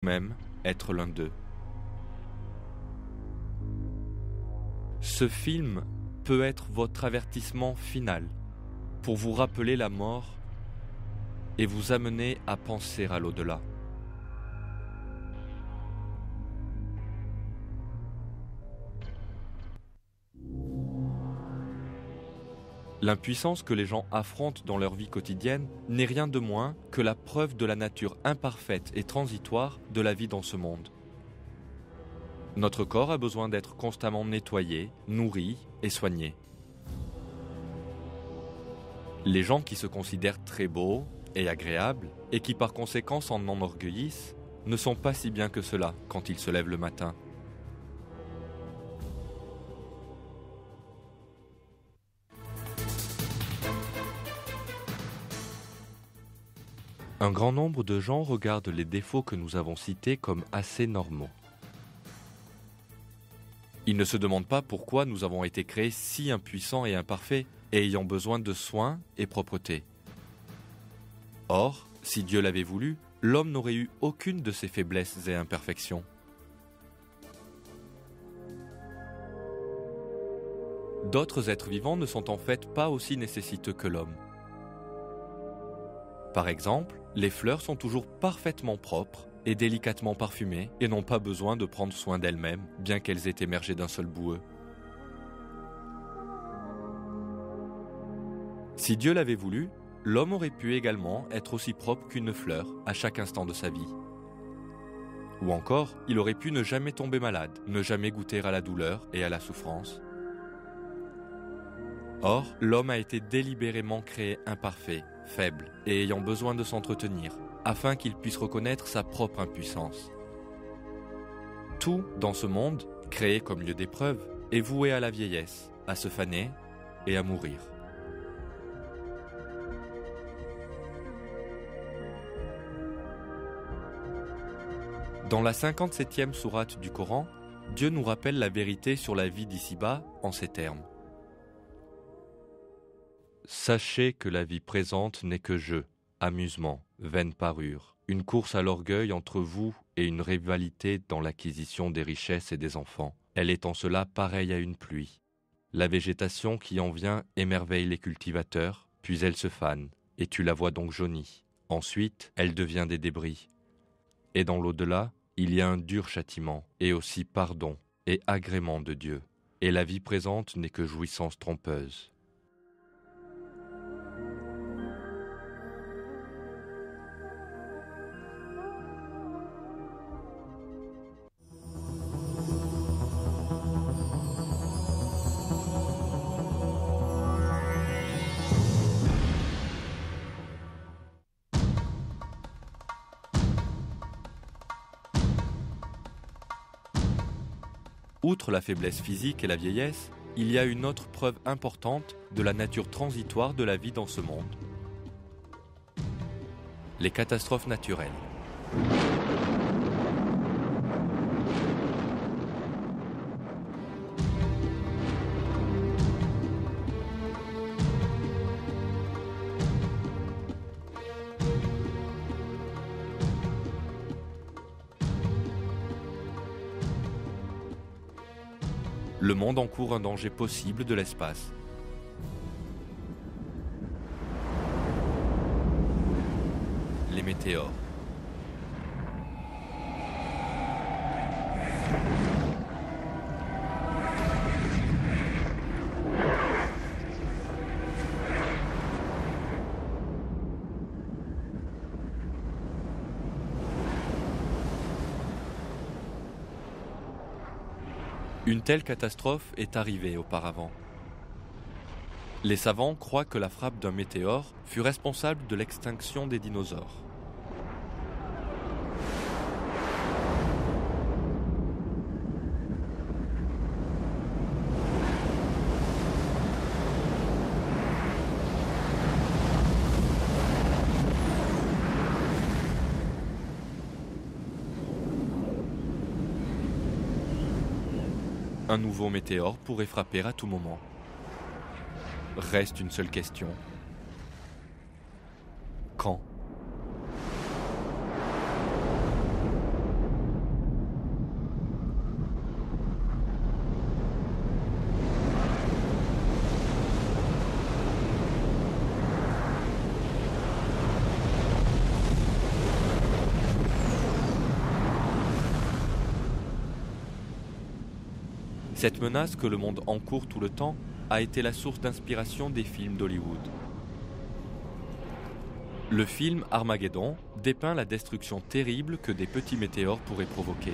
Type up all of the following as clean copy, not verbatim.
même être l'un d'eux. Ce film peut être votre avertissement final pour vous rappeler la mort et vous amener à penser à l'au-delà. L'impuissance que les gens affrontent dans leur vie quotidienne n'est rien de moins que la preuve de la nature imparfaite et transitoire de la vie dans ce monde. Notre corps a besoin d'être constamment nettoyé, nourri et soigné. Les gens qui se considèrent très beaux et agréables, et qui par conséquent s'en enorgueillissent, ne sont pas si bien que cela quand ils se lèvent le matin. Un grand nombre de gens regardent les défauts que nous avons cités comme assez normaux. Ils ne se demandent pas pourquoi nous avons été créés si impuissants et imparfaits et ayant besoin de soins et propreté. Or, si Dieu l'avait voulu, l'homme n'aurait eu aucune de ces faiblesses et imperfections. D'autres êtres vivants ne sont en fait pas aussi nécessiteux que l'homme. Par exemple, les fleurs sont toujours parfaitement propres et délicatement parfumées et n'ont pas besoin de prendre soin d'elles-mêmes, bien qu'elles aient émergé d'un seul boueux. Si Dieu l'avait voulu, l'homme aurait pu également être aussi propre qu'une fleur à chaque instant de sa vie. Ou encore, il aurait pu ne jamais tomber malade, ne jamais goûter à la douleur et à la souffrance. Or, l'homme a été délibérément créé imparfait, faible et ayant besoin de s'entretenir, afin qu'il puisse reconnaître sa propre impuissance. Tout dans ce monde, créé comme lieu d'épreuve, est voué à la vieillesse, à se faner et à mourir. Dans la 57e sourate du Coran, Dieu nous rappelle la vérité sur la vie d'ici-bas en ces termes. Sachez que la vie présente n'est que jeu, amusement, vaine parure, une course à l'orgueil entre vous et une rivalité dans l'acquisition des richesses et des enfants. Elle est en cela pareille à une pluie. La végétation qui en vient émerveille les cultivateurs, puis elle se fane, et tu la vois donc jaunie. Ensuite, elle devient des débris. Et dans l'au-delà, il y a un dur châtiment, et aussi pardon et agrément de Dieu. Et la vie présente n'est que jouissance trompeuse. Outre la faiblesse physique et la vieillesse, il y a une autre preuve importante de la nature transitoire de la vie dans ce monde. Les catastrophes naturelles. Le monde encourt un danger possible de l'espace. Les météores. Une telle catastrophe est arrivée auparavant. Les savants croient que la frappe d'un météore fut responsable de l'extinction des dinosaures. Un nouveau météore pourrait frapper à tout moment. Reste une seule question. Quand ? Cette menace que le monde encourt tout le temps a été la source d'inspiration des films d'Hollywood. Le film Armageddon dépeint la destruction terrible que des petits météores pourraient provoquer.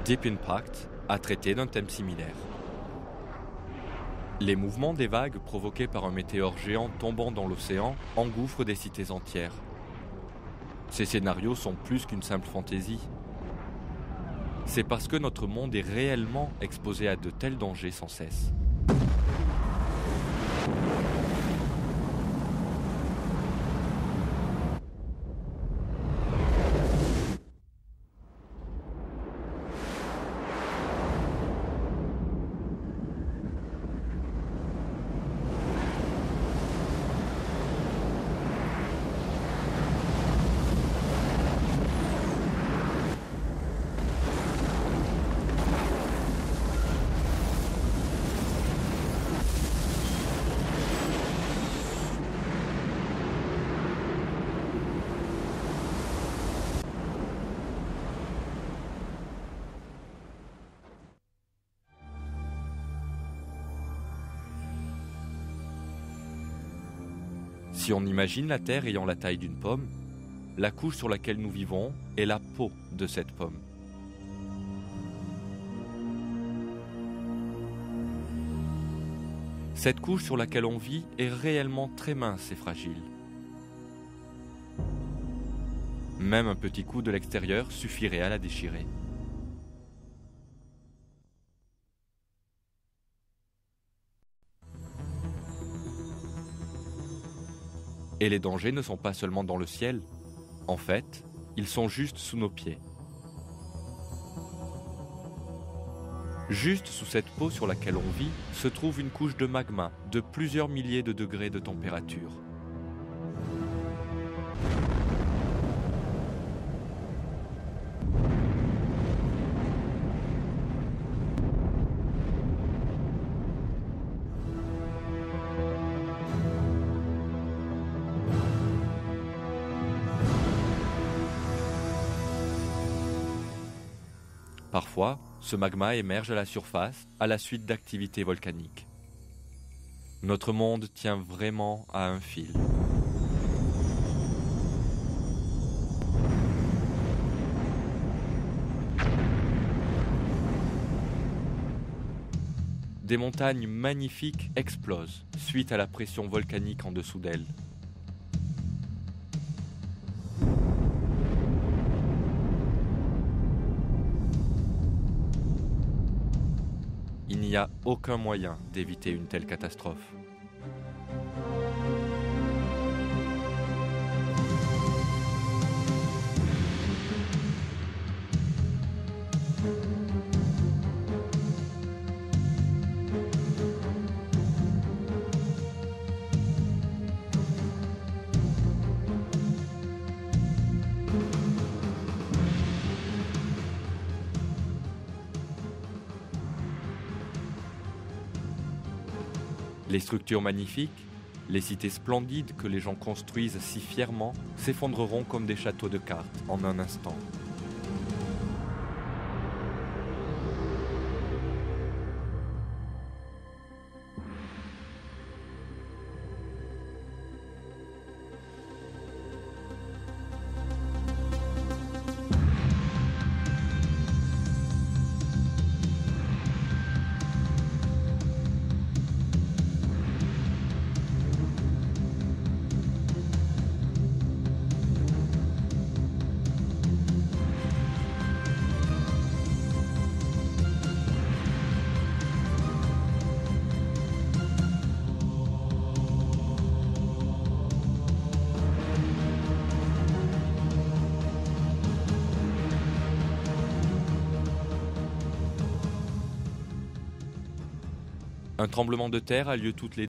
Deep Impact a traité d'un thème similaire. Les mouvements des vagues provoqués par un météore géant tombant dans l'océan engouffrent des cités entières. Ces scénarios sont plus qu'une simple fantaisie. C'est parce que notre monde est réellement exposé à de tels dangers sans cesse. Si on imagine la Terre ayant la taille d'une pomme, la couche sur laquelle nous vivons est la peau de cette pomme. Cette couche sur laquelle on vit est réellement très mince et fragile. Même un petit coup de l'extérieur suffirait à la déchirer. Et les dangers ne sont pas seulement dans le ciel. En fait, ils sont juste sous nos pieds. Juste sous cette peau sur laquelle on vit se trouve une couche de magma de plusieurs milliers de degrés de température. Parfois, ce magma émerge à la surface à la suite d'activités volcaniques. Notre monde tient vraiment à un fil. Des montagnes magnifiques explosent suite à la pression volcanique en dessous d'elles. Il n'y a aucun moyen d'éviter une telle catastrophe. Les structures magnifiques, les cités splendides que les gens construisent si fièrement s'effondreront comme des châteaux de cartes en un instant. Un tremblement de terre a lieu toutes les